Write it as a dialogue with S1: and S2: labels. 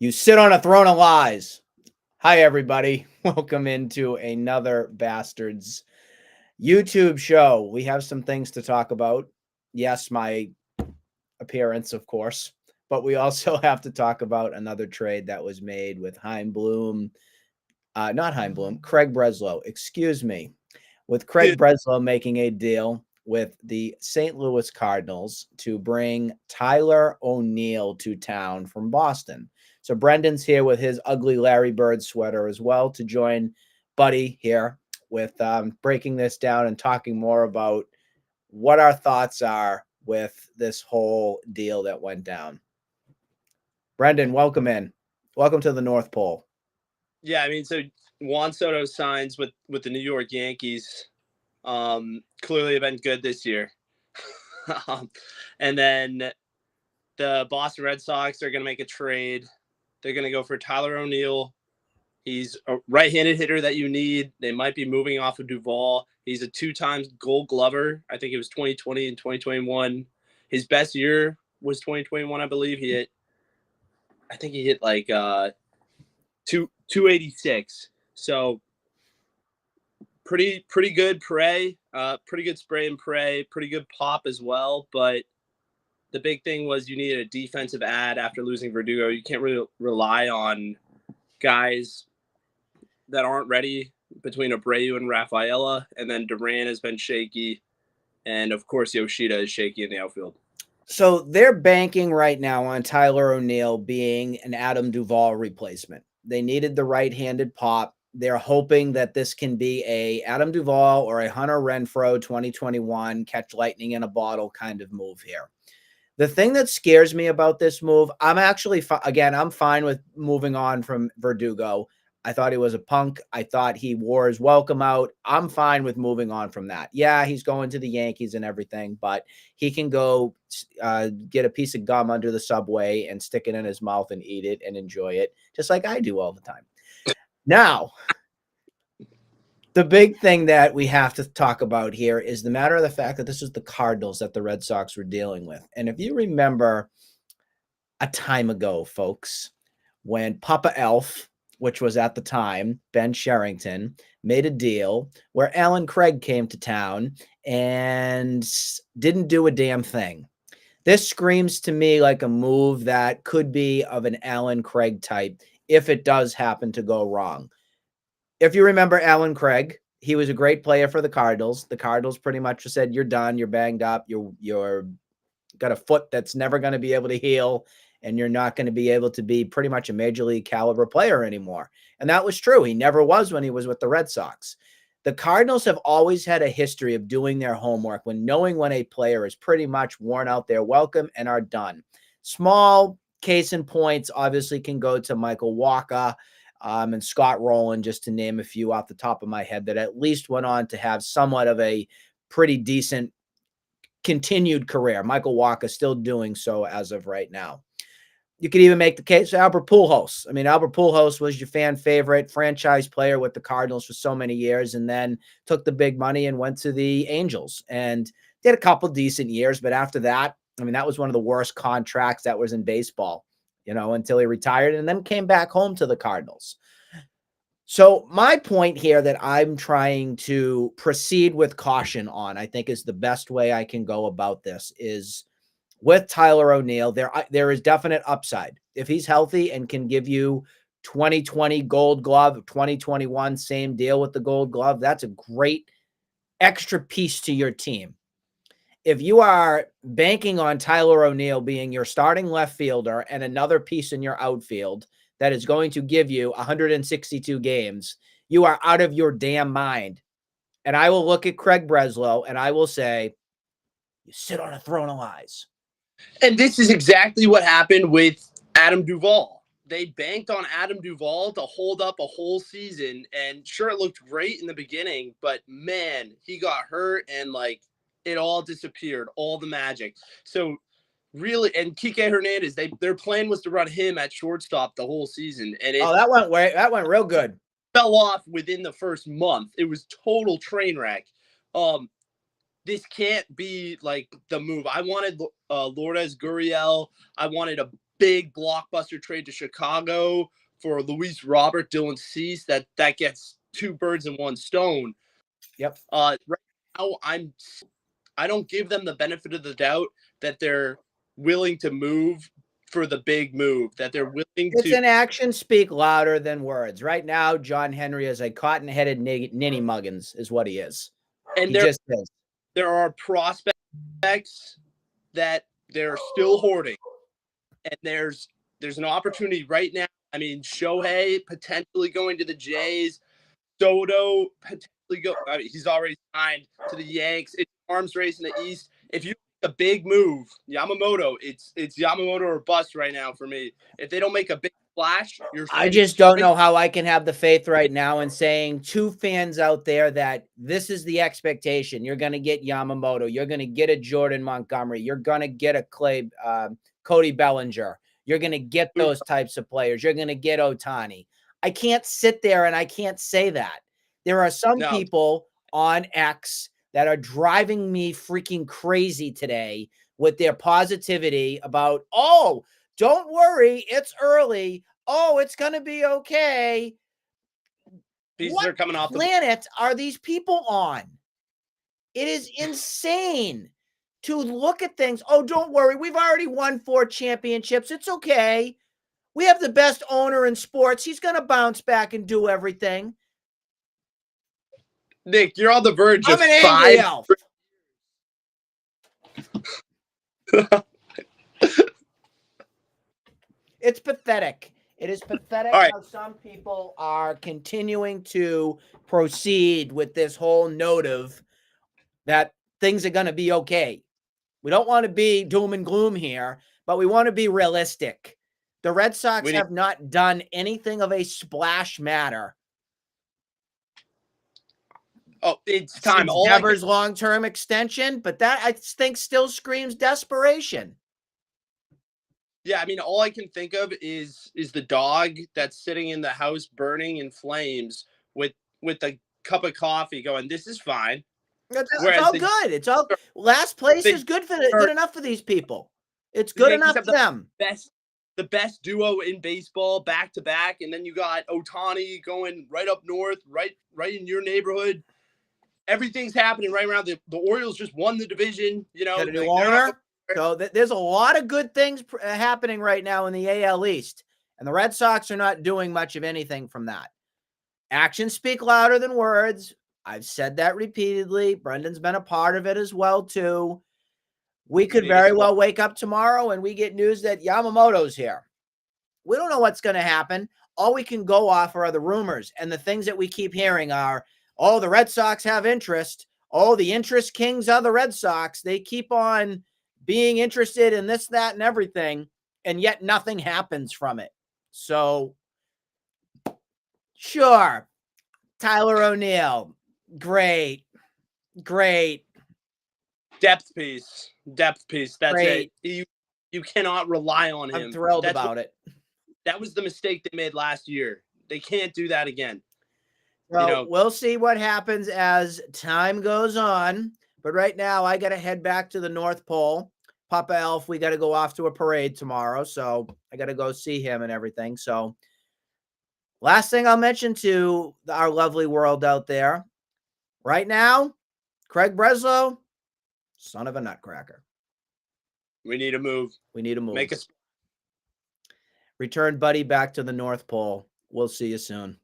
S1: You sit on a throne of lies. Hi, everybody. Welcome into another Bastards YouTube show. We have some things to talk about. Yes, my appearance, of course, but we also have to talk about another trade that was made with Craig Breslow. Excuse me. With Craig
S2: Dude,
S1: Breslow making a deal with the St. Louis Cardinals to bring Tyler O'Neill to town from Boston. So Brendan's here with his ugly Larry Bird sweater as well to join Buddy here with breaking this down and talking more about what our thoughts are with this whole deal that went down. Brendan, welcome in. Welcome to the North Pole.
S2: yeah, so Juan Soto signs with the New York Yankees. Clearly have been good this year. And then the Boston Red Sox are going to make a trade. They're going to go for Tyler O'Neill. He's a right-handed hitter that you need. They might be moving off of Duvall. He's a two-time Gold Glover. I think it was 2020 and 2021. His best year was 2021, I believe. I think he hit like 286. So pretty good pray, pretty good spray and pray, pretty good pop as well. But the big thing was you needed a defensive ad after losing Verdugo. You can't really rely on guys that aren't ready between Abreu and Rafaela, and then Duran has been shaky, and of course Yoshida is shaky in the outfield.
S1: So they're banking right now on Tyler O'Neill being an Adam Duvall replacement. They needed the right-handed pop. They're hoping that this can be a Adam Duvall or a Hunter Renfroe 2021 catch lightning in a bottle kind of move here. The thing that scares me about this move, I'm actually, I'm fine with moving on from Verdugo. I thought he was a punk. I thought he wore his welcome out. I'm fine with moving on from that. Yeah, he's going to the Yankees and everything, but he can go get a piece of gum under the subway and stick it in his mouth and eat it and enjoy it, just like I do all the time. Now, the big thing that we have to talk about here is the matter of the fact that this is the Cardinals that the Red Sox were dealing with. And if you remember a time ago, folks, when Papa Elf, which was at the time Ben Sherrington, made a deal where Alan Craig came to town and didn't do a damn thing. This screams to me like a move that could be of an Alan Craig type if it does happen to go wrong. If you remember Alan Craig, he was a great player for the Cardinals. The Cardinals pretty much said, you're done, you're banged up, you're got a foot that's never going to be able to heal, and you're not going to be able to be pretty much a major league caliber player anymore. And that was true. He never was when he was with the Red Sox. The Cardinals have always had a history of doing their homework when knowing when a player is pretty much worn out their welcome and are done. Small case in points obviously can go to Michael Walker and Scott Rowland, just to name a few off the top of my head that at least went on to have somewhat of a pretty decent continued career. Michael Walker still doing so as of right now. You could even make the case Albert Pujols. I mean, Albert Pujols was your fan favorite franchise player with the Cardinals for so many years, and then took the big money and went to the Angels and did a couple decent years. But after that, I mean, that was one of the worst contracts that was in baseball, until he retired and then came back home to the Cardinals. So my point here that I'm trying to proceed with caution on, I think is the best way I can go about this, is with Tyler O'Neill, there is definite upside. If he's healthy and can give you 2020 Gold Glove, 2021, same deal with the Gold Glove, that's a great extra piece to your team. If you are banking on Tyler O'Neill being your starting left fielder and another piece in your outfield that is going to give you 162 games, you are out of your damn mind. And I will look at Craig Breslow and I will say, you sit on a throne of lies.
S2: And this is exactly what happened with Adam Duvall. They banked on Adam Duvall to hold up a whole season, and sure, it looked great in the beginning, but man, he got hurt and it all disappeared, all the magic. So really, and Kike Hernandez, their plan was to run him at shortstop the whole season, and
S1: that went real good.
S2: Fell off within the first month. It was total train wreck. This can't be like the move. I wanted Lourdes Gurriel. I wanted a big blockbuster trade to Chicago for Luis Robert, Dylan Cease. That gets 2 birds in 1 stone.
S1: Yep.
S2: Right now, I don't give them the benefit of the doubt that they're willing to move for the big move, that they're willing
S1: It's
S2: to.
S1: an actions speak louder than words. Right now, John Henry is a cotton-headed ninny muggins, is what he is.
S2: And
S1: he just is.
S2: There are prospects that they're still hoarding, and there's an opportunity right now. I mean, Shohei potentially going to the Jays, Soto potentially go. I mean, he's already signed to the Yanks. It's arms race in the East. If you make a big move, Yamamoto, it's Yamamoto or bust right now for me. If they don't make a big splash,
S1: I just don't know how I can have the faith right now in saying to fans out there that this is the expectation. You're going to get Yamamoto. You're going to get a Jordan Montgomery. You're going to get a Cody Bellinger. You're going to get those types of players. You're going to get Ohtani. I can't sit there and I can't say that. There are some people on X that are driving me freaking crazy today with their positivity about, oh, don't worry, it's early. Oh, it's going to be okay. What planet are these people on? It is insane to look at things. Oh, don't worry. We've already won 4 championships. It's okay. We have the best owner in sports. He's going to bounce back and do everything.
S2: Nick, you're on the verge of 5.
S1: I'm an angry elf. It's pathetic. It is pathetic how some people are continuing to proceed with this whole notive that things are going to be okay. We don't want to be doom and gloom here, but we want to be realistic. The Red Sox have not done anything of a splash matter.
S2: Oh, it's time.
S1: Devers' long-term extension, but that I think still screams desperation.
S2: Yeah, I mean, all I can think of is the dog that's sitting in the house burning in flames with a cup of coffee going, this is fine.
S1: It's all good. It's all last place is good enough for these people. It's good enough for them.
S2: The best duo in baseball back to back, and then you got Ohtani going right up north, right in your neighborhood. Everything's happening right around the Orioles just won the division, you know.
S1: The new owner. So there's a lot of good things happening right now in the AL East, and the Red Sox are not doing much of anything from that. Actions speak louder than words. I've said that repeatedly. Brendan's been a part of it as well, too. We could very well wake up tomorrow and we get news that Yamamoto's here. We don't know what's going to happen. All we can go off are the rumors, and the things that we keep hearing are, oh, the Red Sox have interest. Oh, the interest kings are the Red Sox. They keep on being interested in this, that, and everything, and yet nothing happens from it. So, sure, Tyler O'Neill, great.
S2: Depth piece. That's great. It. You cannot rely on him.
S1: I'm thrilled about it.
S2: That was the mistake they made last year. They can't do that again.
S1: Well, we'll see what happens as time goes on. But right now, I got to head back to the North Pole. Papa Elf, we got to go off to a parade tomorrow. So I got to go see him and everything. So last thing I'll mention to our lovely world out there. Right now, Craig Breslow, son of a nutcracker.
S2: We need a move.
S1: Return Buddy back to the North Pole. We'll see you soon.